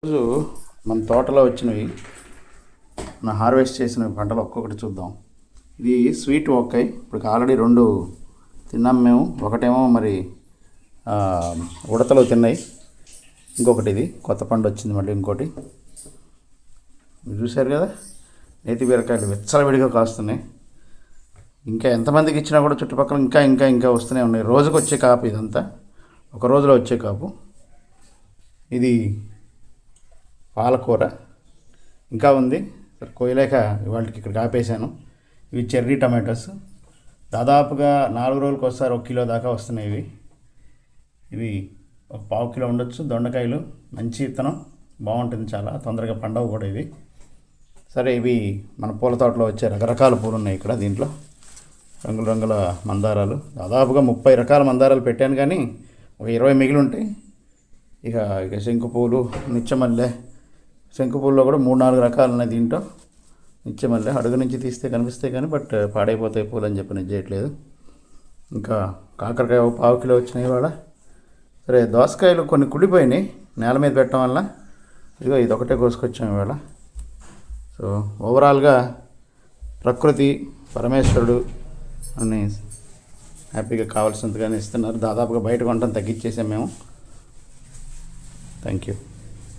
రోజు మన తోటలో వచ్చినవి మన హార్వెస్ట్ చేసిన పంటలు ఒక్కొక్కటి చూద్దాం. ఇది స్వీట్ వంకాయ. ఇప్పుడు ఆల్రెడీ 2 తిన్నాం మేము. ఒకటేమో మరి ఉడతలో తిన్నాయి, ఇంకొకటి ఇది కొత్త పండు వచ్చింది. మళ్ళీ ఇంకోటి మీరు చూశారు కదా, నేతి బీరకాయలు విచ్చలవిడిగా కాస్తున్నాయి. ఇంకా ఎంతమందికి ఇచ్చినా కూడా చుట్టుపక్కల ఇంకా ఇంకా ఇంకా వస్తూనే ఉన్నాయి. రోజుకు వచ్చే కాపు ఇదంతా, ఒక రోజులో వచ్చే కాపు. ఇది పాలకూర ఇంకా ఉంది, సరే కోయలేక ఇవాళకి ఇక్కడ ఆపేసాను. ఇవి చెర్రీ టమాటోస్. దాదాపుగా 4 రోజులకు ఒకసారి 1 కిలో దాకా వస్తున్నాయి. ఇవి ఒక 1/2 కిలో ఉండొచ్చు. దొండకాయలు మంచి విత్తనం, బాగుంటుంది, చాలా తొందరగా పండవు కూడా ఇవి. సరే, ఇవి మన పూల తోటలో వచ్చే రకరకాల పూలు ఉన్నాయి ఇక్కడ. దీంట్లో రంగుల రంగుల మందారాలు, దాదాపుగా 30 రకాల మందారాలు పెట్టాను, కానీ ఒక 20 మిగిలి ఉంటాయి. ఇక శంకుపూలు, నిత్యమల్లె. శంకుపూల్లో కూడా 3-4 రకాలు ఉన్నాయి దీంట్లో. నిత్యమల్లె అడుగు నుంచి తీస్తే కనిపిస్తాయి కానీ బట్ పాడైపోతాయి పూలు అని చెప్పి నేను చేయట్లేదు. ఇంకా కాకరకాయ 1/2 కిలో వచ్చినాయి ఇవాళ. సరే, దోసకాయలు కొన్ని కుళ్ళిపోయినాయి నేల మీద పెట్టడం వల్ల. ఇదిగో ఇది ఒకటే కోసుకొచ్చాం ఇవాళ. సో ఓవరాల్గా ప్రకృతి, పరమేశ్వరుడు అని హ్యాపీగా కావాల్సినంతగానే ఇస్తున్నారు. దాదాపుగా బయట కొనడం తగ్గించేసాం మేము. Thank you.